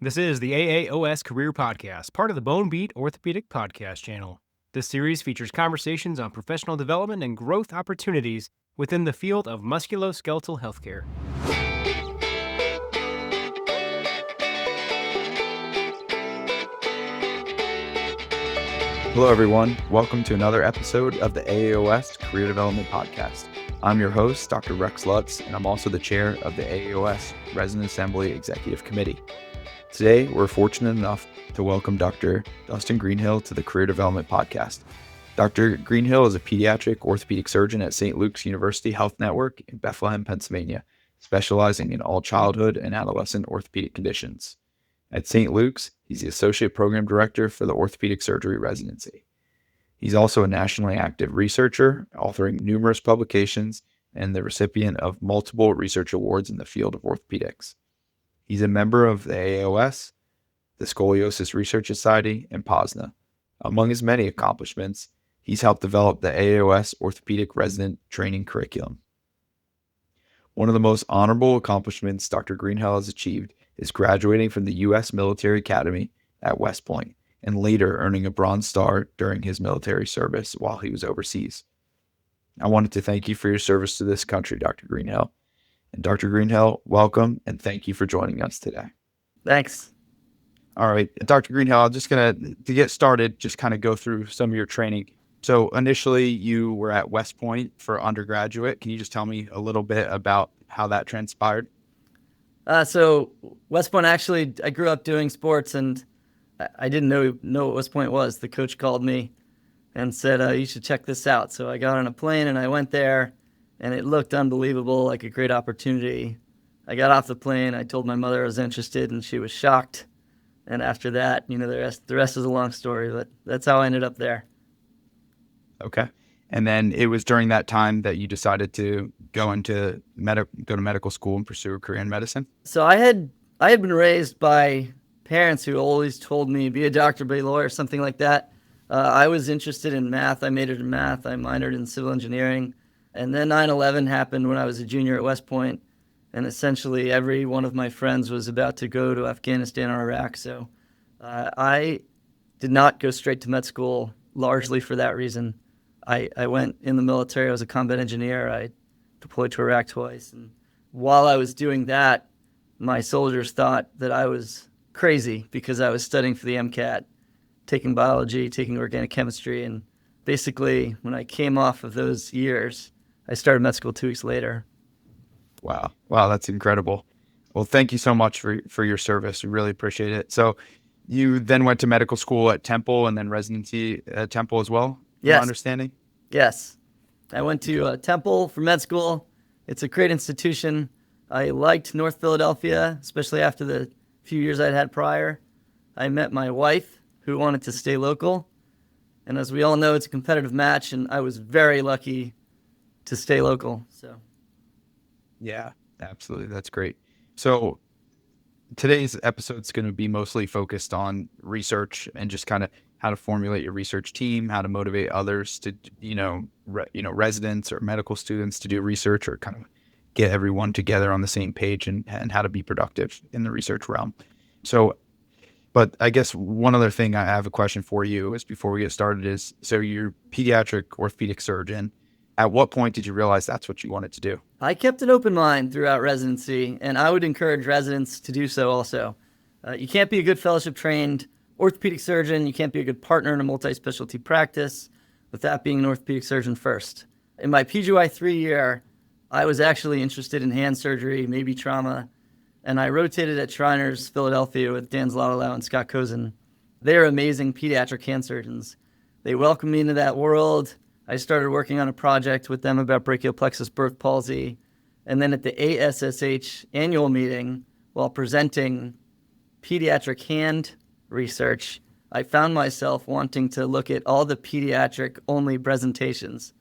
This is the AAOS Career Podcast, part of the Bone Beat Orthopaedic Podcast channel. This series features conversations on professional development and growth opportunities within the field of musculoskeletal healthcare. Hello, everyone. Welcome to another episode of the AAOS Career Development Podcast. I'm your host, Dr. Rex Lutz, and I'm also the chair of the AAOS Resident Assembly Executive Committee. Today, we're fortunate enough to welcome Dr. Dustin Greenhill to the Career Development Podcast. Dr. Greenhill is a pediatric orthopedic surgeon at St. Luke's University Health Network in Bethlehem, Pennsylvania, specializing in all childhood and adolescent orthopedic conditions. At St. Luke's, he's the Associate Program Director for the Orthopaedic Surgery Residency. He's also a nationally active researcher, authoring numerous publications and the recipient of multiple research awards in the field of orthopedics. He's a member of the AAOS, the Scoliosis Research Society, and POSNA. Among his many accomplishments, he's helped develop the AAOS Orthopedic Resident Training Curriculum. One of the most honorable accomplishments Dr. Greenhill has achieved is graduating from the U.S. Military Academy at West Point and later earning a Bronze Star during his military service while he was overseas. I wanted to thank you for your service to this country, Dr. Greenhill. And Dr. Greenhill, welcome and thank you for joining us today. Thanks. All right, Dr. Greenhill, I'm just going to get started, just kind of go through some of your training. So initially you were at West Point for undergraduate. Can you just tell me a little bit about how that transpired? So West Point, actually, I grew up doing sports and I didn't know what West Point was. The coach called me and said, you should check this out. So I got on a plane and I went there and it looked unbelievable, like a great opportunity. I got off the plane, I told my mother I was interested and she was shocked. And after that, the rest is a long story, but that's how I ended up there. Okay. And then it was during that time that you decided to go to medical school and pursue a career in medicine? So I had been raised by parents who always told me, be a doctor, be a lawyer, something like that. I was interested in math. I majored in math. I minored in civil engineering. And then 9/11 happened when I was a junior at West Point. And essentially every one of my friends was about to go to Afghanistan or Iraq. So I did not go straight to med school, largely for that reason. I went in the military. I was a combat engineer. I deployed to Iraq twice. And while I was doing that, my soldiers thought that I was crazy because I was studying for the MCAT, taking biology, taking organic chemistry. And basically, when I came off of those years, I started med school 2 weeks later. Wow, that's incredible. Well, thank you so much for your service. We really appreciate it. So you then went to medical school at Temple and then residency at Temple as well? Yes. My understanding? Yes. I went to Temple for med school. It's a great institution. I liked North Philadelphia, especially after the few years I'd had prior. I met my wife, who wanted to stay local. And as we all know, it's a competitive match, and I was very lucky to stay local. So, yeah, absolutely. That's great. So today's episode is going to be mostly focused on research and just kind of how to formulate your research team, how to motivate others to, residents or medical students to do research, or kind of get everyone together on the same page and how to be productive in the research realm. So, but I guess one other thing I have a question for you is before we get started is, so you're a pediatric orthopedic surgeon. At what point did you realize that's what you wanted to do? I kept an open mind throughout residency, and I would encourage residents to do so also. You can't be a good fellowship-trained orthopedic surgeon. You can't be a good partner in a multi-specialty practice without being an orthopedic surgeon first. In my PGY 3 year, I was actually interested in hand surgery, maybe trauma, and I rotated at Shriners Philadelphia with Dan Zlotolow and Scott Kozin. They're amazing pediatric hand surgeons. They welcomed me into that world. I started working on a project with them about brachial plexus birth palsy. And then at the ASSH annual meeting, while presenting pediatric hand research, I found myself wanting to look at all the pediatric-only presentations.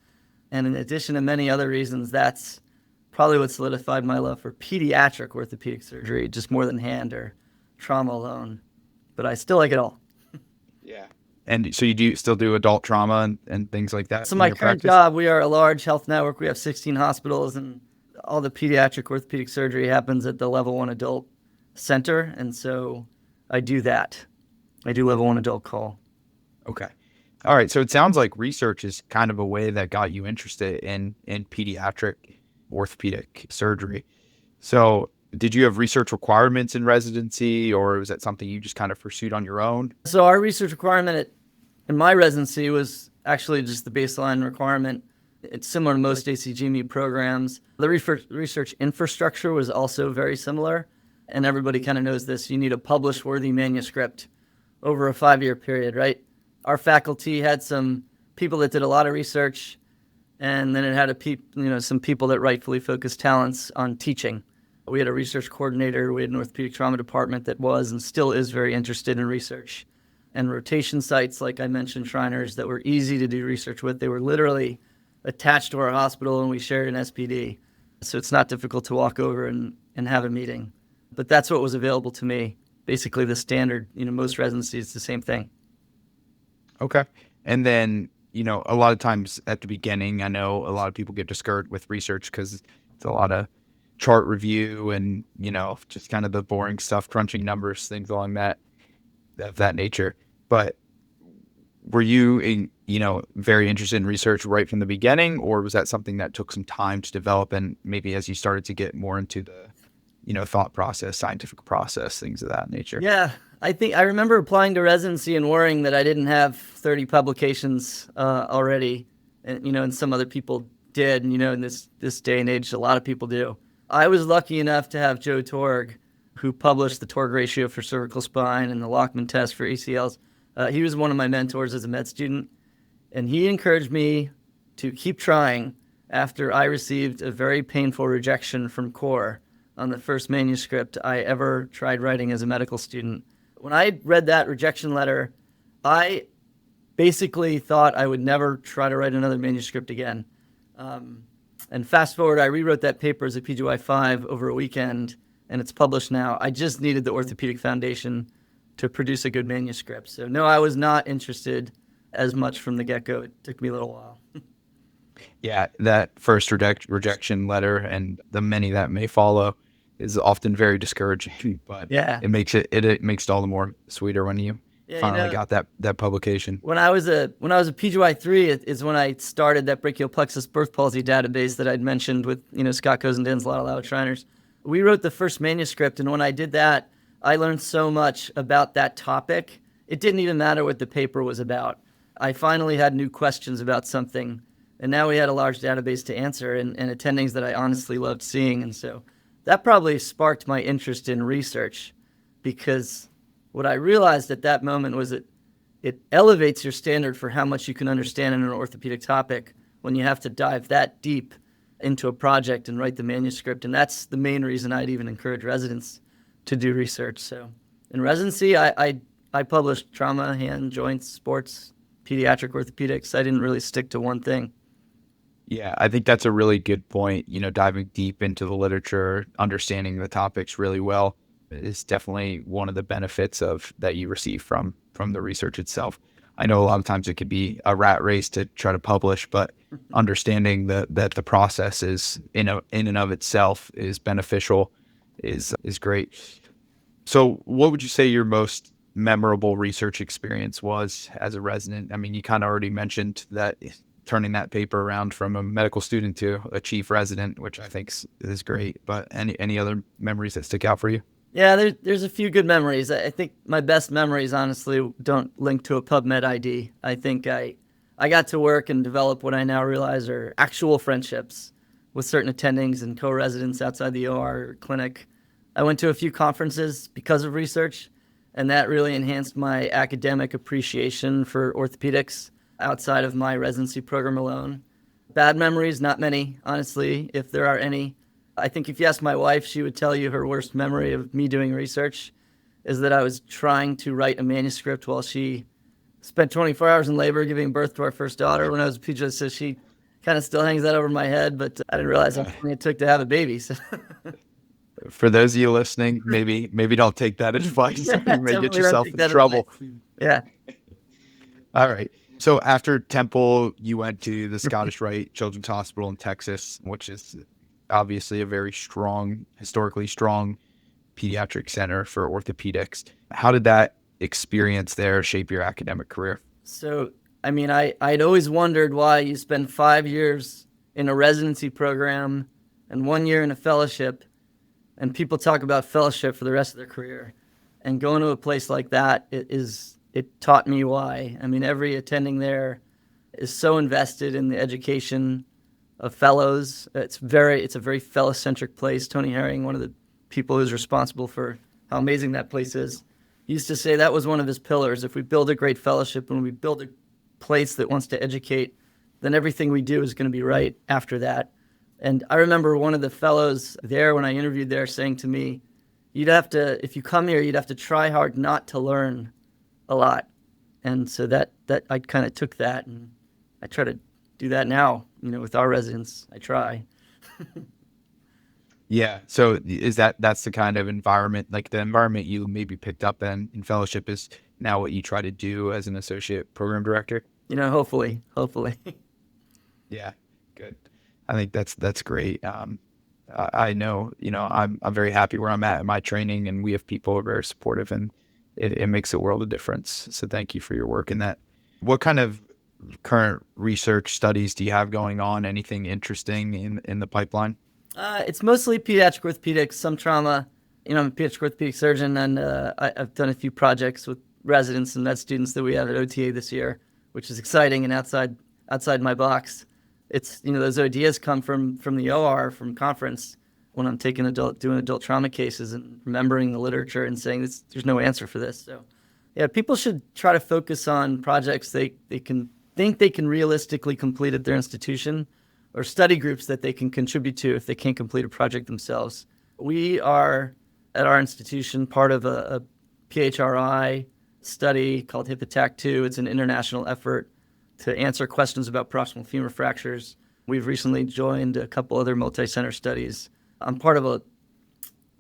And in addition to many other reasons, that's probably what solidified my love for pediatric orthopedic surgery, just more than hand or trauma alone. But I still like it all. Yeah. And so you still do adult trauma and things like that? So my current job, we are a large health network. We have 16 hospitals, and all the pediatric orthopedic surgery happens at the level 1 adult center. And so I do that. I do level 1 adult call. Okay. All right. So it sounds like research is kind of a way that got you interested in pediatric orthopedic surgery. So did you have research requirements in residency, or was that something you just kind of pursued on your own? So our research requirement in my residency was actually just the baseline requirement. It's similar to most ACGME programs. The research infrastructure was also very similar, and everybody kind of knows this. You need a publish-worthy manuscript over a 5-year period, right? Our faculty had some people that did a lot of research, and then it had some people that rightfully focused talents on teaching. We had a research coordinator. We had an orthopedic trauma department that was and still is very interested in research. And rotation sites, like I mentioned, Shriners, that were easy to do research with. They were literally attached to our hospital, and we shared an SPD. So it's not difficult to walk over and have a meeting. But that's what was available to me. Basically the standard, most residencies, the same thing. Okay. And then, a lot of times at the beginning, I know a lot of people get discouraged with research because it's a lot of chart review and, just kind of the boring stuff, crunching numbers, things along of that nature. But were you, very interested in research right from the beginning, or was that something that took some time to develop? And maybe as you started to get more into the, thought process, scientific process, things of that nature? Yeah, I remember applying to residency and worrying that I didn't have 30 publications already, and some other people did. And, in this day and age, a lot of people do. I was lucky enough to have Joe Torg, who published the Torg ratio for cervical spine and the Lockman test for ACLs. He was one of my mentors as a med student, and he encouraged me to keep trying after I received a very painful rejection from core on the first manuscript I ever tried writing as a medical student. When I read that rejection letter, I basically thought I would never try to write another manuscript again. And fast forward, I rewrote that paper as a PGY5 over a weekend, and it's published now. I just needed the Orthopaedic Foundation to produce a good manuscript. So no, I was not interested as much from the get-go. It took me a little while. Yeah, that first rejection letter and the many that may follow is often very discouraging, but yeah, it makes it all the more sweeter when you finally got that publication. When I was a PGY3 is when I started that brachial plexus birth palsy database that I'd mentioned with Scott Cozenden's, a lot of Shriners. We wrote the first manuscript, and when I did that, I learned so much about that topic. It didn't even matter what the paper was about. I finally had new questions about something, and now we had a large database to answer and attendings that I honestly loved seeing. And so that probably sparked my interest in research, because what I realized at that moment was that it elevates your standard for how much you can understand in an orthopedic topic when you have to dive that deep into a project and write the manuscript. And that's the main reason I'd even encourage residents to do research. So in residency, I published trauma, hand, joints, sports, pediatric orthopedics. I didn't really stick to one thing. Yeah, I think that's a really good point. Diving deep into the literature, understanding the topics really well is definitely one of the benefits of that you receive from the research itself. I know a lot of times it could be a rat race to try to publish, but understanding that the process is in and of itself is beneficial is great. So what would you say your most memorable research experience was as a resident? I mean, you kind of already mentioned that turning that paper around from a medical student to a chief resident, which I think is great. But any other memories that stick out for you? Yeah, there's a few good memories. I think my best memories, honestly, don't link to a PubMed ID. I think I got to work and develop what I now realize are actual friendships with certain attendings and co-residents outside the OR clinic. I went to a few conferences because of research, and that really enhanced my academic appreciation for orthopedics outside of my residency program alone. Bad memories, not many, honestly, if there are any. I think if you ask my wife, she would tell you her worst memory of me doing research is that I was trying to write a manuscript while she spent 24 hours in labor giving birth to our first daughter when I was a PGY, so she kind of still hangs that over my head, but I didn't realize how long it took to have a baby. So. For those of you listening, maybe don't take that advice. Yeah, you may get yourself in trouble. Yeah. All right. So after Temple, you went to the Scottish Rite Children's Hospital in Texas, which is obviously a very strong, historically strong Pediatric Center for Orthopedics. How did that experience there shape your academic career? So, I mean, I'd always wondered why you spend 5 years in a residency program and 1 year in a fellowship, and people talk about fellowship for the rest of their career. And going to a place like that, it taught me why. I mean, every attending there is so invested in the education of fellows. It's a very fellow-centric place. Tony Herring, one of the people who's responsible for how amazing that place is, used to say that was one of his pillars. If we build a great fellowship and we build a place that wants to educate, then everything we do is going to be right after that. And I remember one of the fellows there when I interviewed there saying to me, if you come here, you'd have to try hard not to learn a lot. And so that I kind of took that, and I try to do that now, with our residents. I try. Yeah. So that's the kind of environment, like the environment you maybe picked up in fellowship is now what you try to do as an associate program director? Hopefully. Yeah. Good. I think that's great. I know, I'm very happy where I'm at in my training, and we have people who are very supportive, and it makes a world of difference. So thank you for your work in that. What kind of current research studies do you have going on? Anything interesting in the pipeline? It's mostly pediatric orthopedics, some trauma. I'm a pediatric orthopedic surgeon, and I've done a few projects with residents and med students that we have at OTA this year, which is exciting and outside my box. It's, those ideas come from the OR, from conference, when I'm doing adult trauma cases and remembering the literature and saying there's no answer for this. So, yeah, people should try to focus on projects they can realistically complete at their institution, or study groups that they can contribute to if they can't complete a project themselves. We are, at our institution, part of a PHRI study called Hip Attack 2. It's an international effort to answer questions about proximal femur fractures. We've recently joined a couple other multi-center studies. I'm part of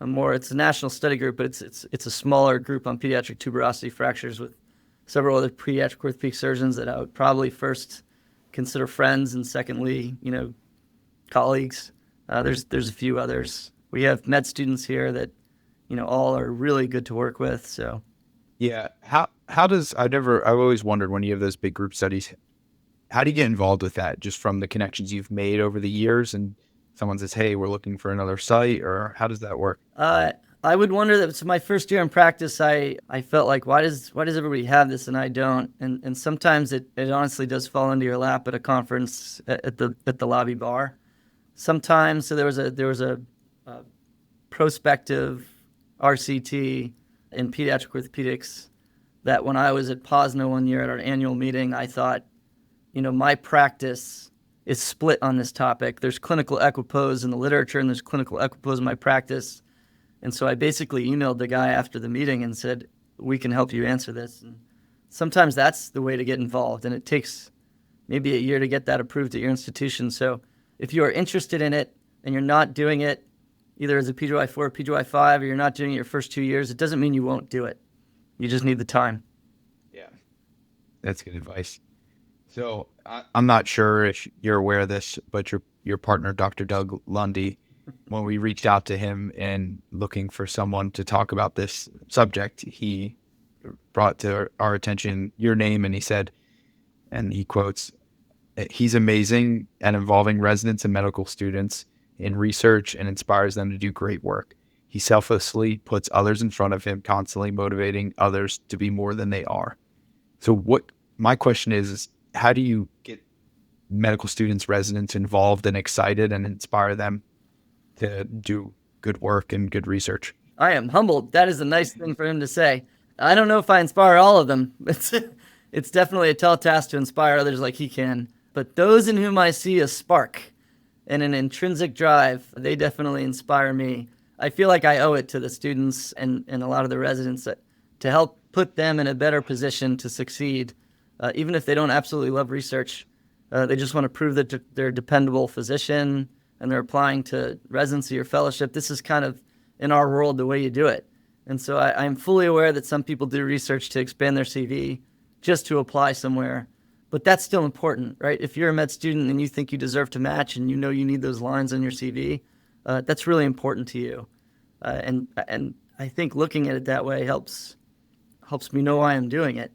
it's a national study group, but it's a smaller group on pediatric tuberosity fractures with several other pediatric orthopedic surgeons that I would probably first consider friends, and secondly, colleagues. There's a few others. We have med students here that, all are really good to work with. So, yeah. I've always wondered, when you have those big group studies, how do you get involved with that? Just from the connections you've made over the years, and someone says, "Hey, we're looking for another site," or how does that work? I would wonder that. So my first year in practice, I felt like, why does everybody have this and I don't? And sometimes it honestly does fall into your lap at a conference at the lobby bar. Sometimes, so there was a prospective RCT in pediatric orthopedics that when I was at POSNA one year at our annual meeting, I thought, my practice is split on this topic. There's clinical equipoise in the literature, and there's clinical equipoise in my practice. And so I basically emailed the guy after the meeting and said, we can help you answer this. And sometimes that's the way to get involved, and it takes maybe a year to get that approved at your institution. So if you are interested in it and you're not doing it either as a PGY4 or PGY5, or you're not doing it your first 2 years, it doesn't mean you won't do it. You just need the time. Yeah, that's good advice. So I'm not sure if you're aware of this, but your partner, Dr. Doug Lundy, when we reached out to him and looking for someone to talk about this subject, he brought to our attention your name, and he said, and he quotes, "He's amazing at involving residents and medical students in research and inspires them to do great work. He selflessly puts others in front of him, constantly motivating others to be more than they are." So my question is how do you get medical students, residents involved and excited and inspire them to do good work and good research? I am humbled. That is a nice thing for him to say. I don't know if I inspire all of them. It's definitely a tall task to inspire others like he can. But those in whom I see a spark and an intrinsic drive, they definitely inspire me. I feel like I owe it to the students and a lot of the residents to help put them in a better position to succeed. Even if they don't absolutely love research, they just want to prove that they're a dependable physician and they're applying to residency or fellowship. This is kind of, in our world, the way you do it. And so I'm fully aware that some people do research to expand their CV just to apply somewhere. But that's still important, right? If you're a med student and you think you deserve to match and you need those lines on your CV, that's really important to you. And I think looking at it that way helps me know why I'm doing it,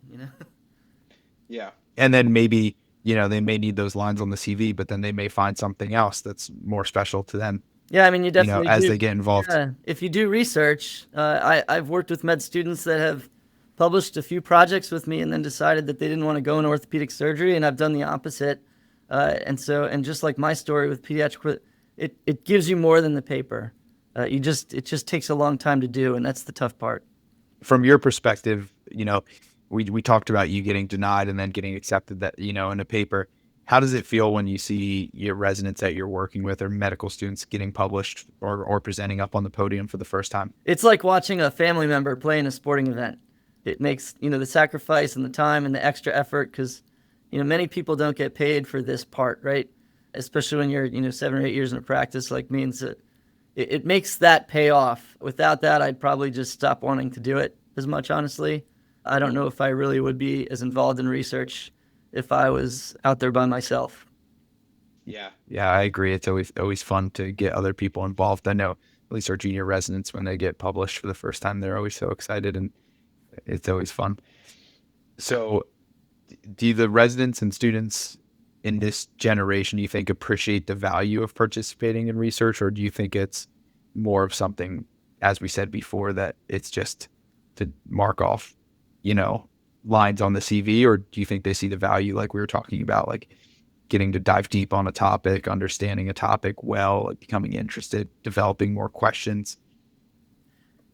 Yeah. And then maybe, they may need those lines on the CV, but then they may find something else that's more special to them, Yeah, I mean, you definitely as do. they get involved. Yeah, if you do research, I've worked with med students that have published a few projects with me and then decided that they didn't want to go in orthopedic surgery, and I've done the opposite. And just like my story with pediatric, it gives you more than the paper. It just takes a long time to do, and that's the tough part. From your perspective, we talked about you getting denied and then getting accepted that, in a paper. How does it feel when you see your residents that you're working with or medical students getting published or presenting up on the podium for the first time? It's like watching a family member play in a sporting event. It makes, the sacrifice and the time and the extra effort, because, many people don't get paid for this part, right? Especially when you're, 7 or 8 years in a practice, like means that it makes that pay off. Without that, I'd probably just stop wanting to do it as much, honestly. I don't know if I really would be as involved in research if I was out there by myself. Yeah, I agree. It's always fun to get other people involved. I know at least our junior residents, when they get published for the first time, they're always so excited, and it's always fun. So do the residents and students in this generation, you think, appreciate the value of participating in research, or do you think it's more of something, as we said before, that it's just to mark off, lines on the CV, or do you think they see the value, like we were talking about, like getting to dive deep on a topic, understanding a topic well, like becoming interested, developing more questions?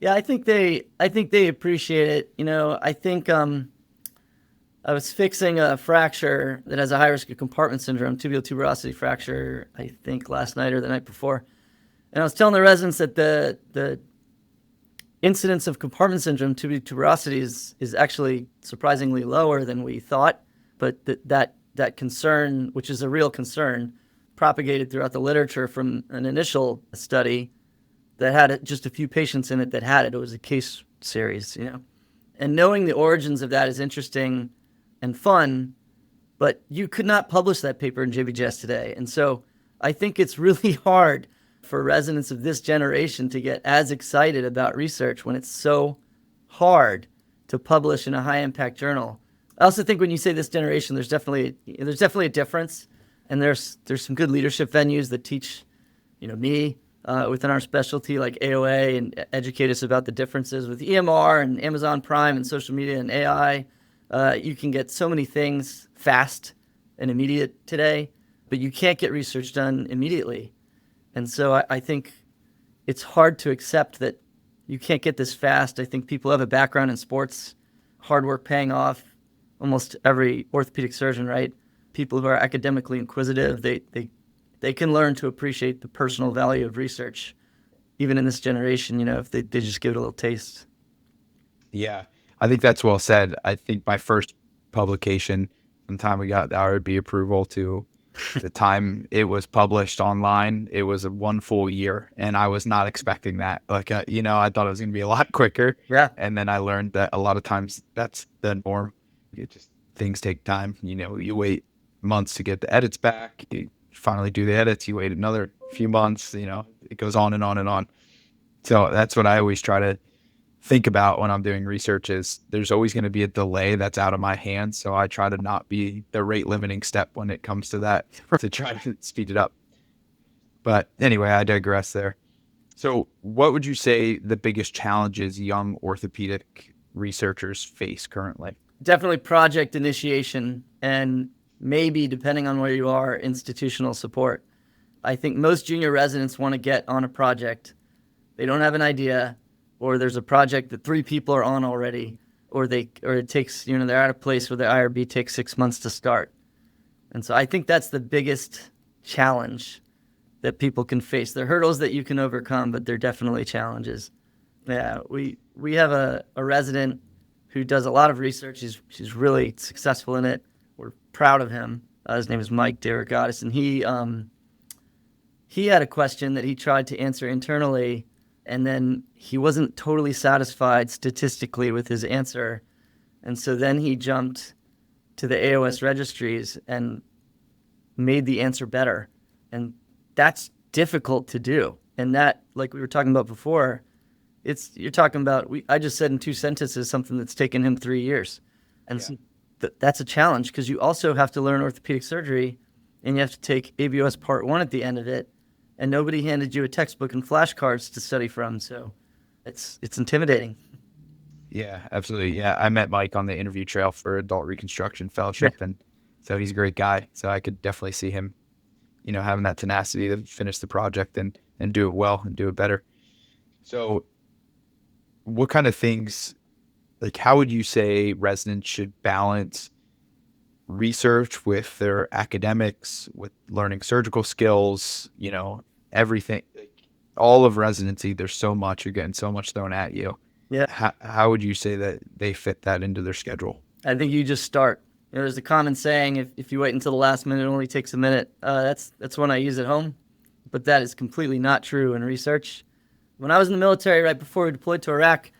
Yeah, I think they appreciate it. I think I was fixing a fracture that has a high risk of compartment syndrome, tibial tuberosity fracture, I think last night or the night before. And I was telling the residents that the incidence of compartment syndrome, tibial tuberosity, is actually surprisingly lower than we thought. But that concern, which is a real concern, propagated throughout the literature from an initial study that had just a few patients in it that had it. It was a case series, And knowing the origins of that is interesting and fun, but you could not publish that paper in JBJS today. And so I think it's really hard for residents of this generation to get as excited about research when it's so hard to publish in a high impact journal. I also think when you say this generation, there's definitely a difference, and there's some good leadership venues that teach, me within our specialty, like AOA, and educate us about the differences with EMR and Amazon Prime and social media and AI. You can get so many things fast and immediate today, but you can't get research done immediately. And so I think it's hard to accept that you can't get this fast. I think people have a background in sports, hard work paying off. Almost every orthopedic surgeon, right? People who are academically inquisitive, they can learn to appreciate the personal value of research, even in this generation, if they just give it a little taste. Yeah, I think that's well said. I think my first publication, from the time we got the IRB approval to the time it was published online, it was one full year, and I was not expecting that. Like, I thought it was going to be a lot quicker. Yeah. And then I learned that a lot of times that's the norm. Things take time. You wait months to get the edits back. You finally do the edits. You wait another few months. It goes on and on and on. So that's what I always try to think about when I'm doing research, is there's always going to be a delay that's out of my hands. So I try to not be the rate limiting step when it comes to that, to try to speed it up. But anyway, I digress there. So what would you say the biggest challenges young orthopedic researchers face currently? Definitely project initiation, and maybe, depending on where you are, institutional support. I think most junior residents want to get on a project. They don't have an idea, or there's a project that 3 people are on already, or it takes, they're at a place where the IRB takes 6 months to start. And so I think that's the biggest challenge that people can face. They're hurdles that you can overcome, but they're definitely challenges. Yeah, we have a resident who does a lot of research. She's really successful in it. We're proud of him. His name is Mike Derigatis, and he had a question that he tried to answer internally, and then he wasn't totally satisfied statistically with his answer. And so then he jumped to the AAOS registries and made the answer better. And that's difficult to do. And that, like we were talking about before, You're talking about, I just said in 2 sentences something that's taken him 3 years. And so that's a challenge because you also have to learn orthopedic surgery and you have to take ABOS Part 1 at the end of it. And nobody handed you a textbook and flashcards to study from. So it's intimidating. Yeah, absolutely. Yeah, I met Mike on the interview trail for adult reconstruction fellowship, and so he's a great guy. So I could definitely see him, having that tenacity to finish the project and do it well and do it better. So what kind of things, like how would you say residents should balance research with their academics, with learning surgical skills, everything, all of residency? There's so much, you're getting so much thrown at you. Yeah. How would you say that they fit that into their schedule? I think you just start. There's a common saying, if you wait until the last minute, it only takes a minute. That's one I use at home, but that is completely not true in research. When I was in the military, right before we deployed to Iraq,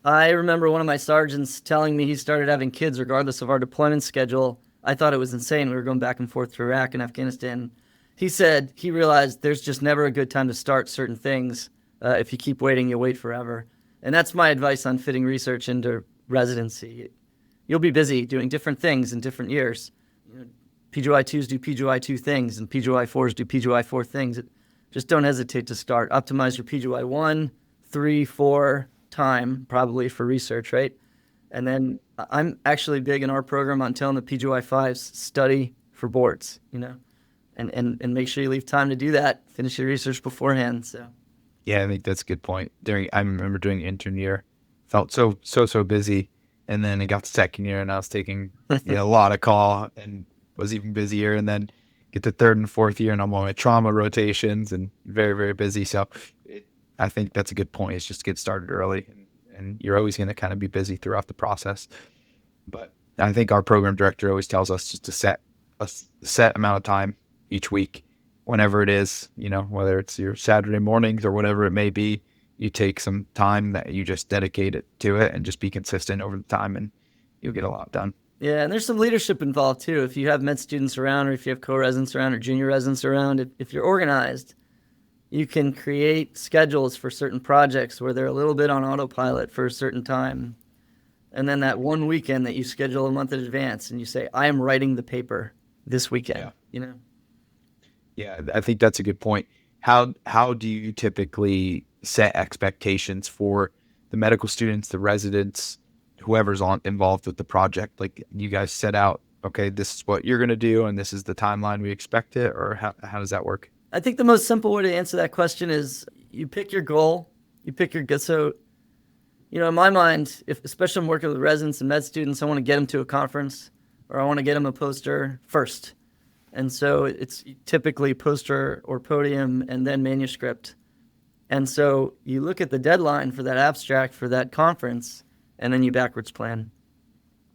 I remember one of my sergeants telling me he started having kids regardless of our deployment schedule. I thought it was insane. We were going back and forth to Iraq and Afghanistan. He said he realized there's just never a good time to start certain things. If you keep waiting, you'll wait forever. And that's my advice on fitting research into residency. You'll be busy doing different things in different years. PGY2s do PGY2 things, and PGY4s do PGY4 things. Just don't hesitate to start. Optimize your PGY1, 3, 4 time, probably, for research, right? And then I'm actually big in our program on telling the PGY5s, study for boards, and make sure you leave time to do that. Finish your research beforehand, so. Yeah, I think that's a good point. I remember doing the intern year, felt so busy, and then it got to second year, and I was taking a lot of call, and was even busier. And then get to third and fourth year, and I'm on my trauma rotations, and very, very busy. So I think that's a good point. It's just get started early, and you're always going to kind of be busy throughout the process. But I think our program director always tells us just to set a set amount of time each week. Whenever it is, whether it's your Saturday mornings or whatever it may be, you take some time that you just dedicate it to it and just be consistent over the time, and you'll get a lot done. Yeah, and there's some leadership involved too. If you have med students around, or if you have co-residents around, or junior residents around, if you're organized, you can create schedules for certain projects where they're a little bit on autopilot for a certain time. And then that one weekend that you schedule a month in advance, and you say, I am writing the paper this weekend, Yeah, I think that's a good point. How do you typically set expectations for the medical students, the residents, whoever's involved with the project? Like, you guys set out, okay, this is what you're going to do, and this is the timeline we expect it, or how does that work? I think the most simple way to answer that question is you pick your goal, you pick your good. So, in my mind, especially I'm working with residents and med students, I want to get them to a conference, or I want to get them a poster first. And so it's typically poster or podium and then manuscript. And so you look at the deadline for that abstract for that conference, and then you backwards plan.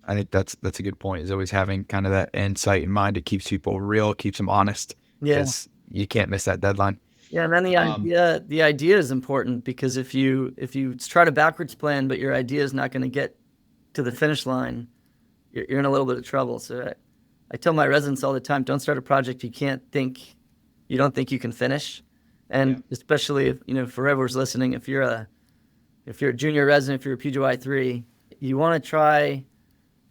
I think that's a good point, is always having kind of that insight in mind. It keeps people real, keeps them honest. Yes. You can't miss that deadline. Yeah, and then the idea is important, because if you try to backwards plan, but your idea is not going to get to the finish line, you're in a little bit of trouble. So I tell my residents all the time, don't start a project you don't think you can finish. And especially if, for whoever's listening, if you're a junior resident, if you're a PGY3, you want to try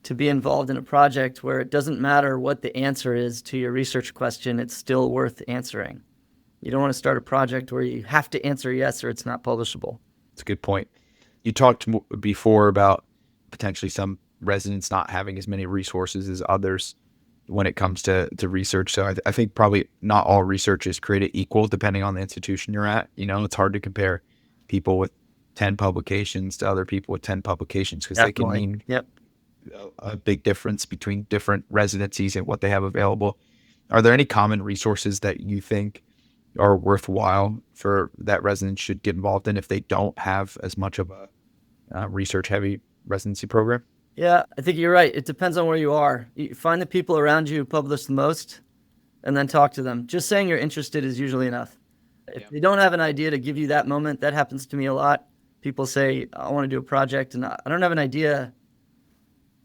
to be involved in a project where it doesn't matter what the answer is to your research question, it's still worth answering. You don't want to start a project where you have to answer yes or it's not publishable. That's a good point. You talked before about potentially some residents not having as many resources as others when it comes to research. So I think probably not all research is created equal depending on the institution you're at. It's hard to compare people with 10 publications to other people with 10 publications, because they can mean a big difference between different residencies and what they have available. Are there any common resources that you think are worthwhile for that residents should get involved in if they don't have as much of a research-heavy residency program? Yeah, I think you're right. It depends on where you are. You find the people around you who publish the most, and then talk to them. Just saying you're interested is usually enough. If they don't have an idea to give you that moment, that happens to me a lot. People say, I want to do a project, and I don't have an idea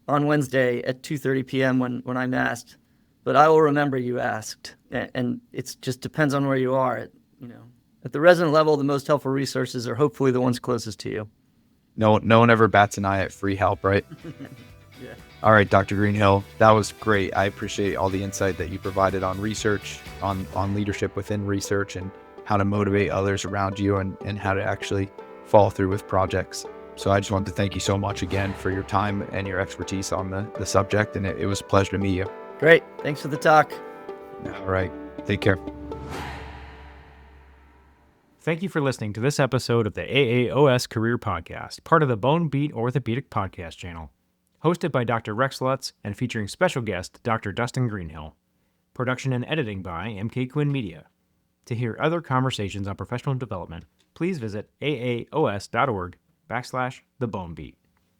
on Wednesday at 2:30 p.m. when I'm asked, but I will remember you asked. And it just depends on where you are. At the resident level, the most helpful resources are hopefully the ones closest to you. No one ever bats an eye at free help, right? Yeah. All right, Dr. Greenhill, that was great. I appreciate all the insight that you provided on research, on leadership within research, and how to motivate others around you, and how to actually follow through with projects. So I just want to thank you so much again for your time and your expertise on the subject, and it was a pleasure to meet you. Great. Thanks for the talk. All right. Take care. Thank you for listening to this episode of the AAOS Career Podcast, part of the Bone Beat Orthopaedic Podcast channel. Hosted by Dr. Rex Lutz and featuring special guest Dr. Dustin Greenhill. Production and editing by MK Quinn Media. To hear other conversations on professional development, please visit aaos.org/thebonebeat.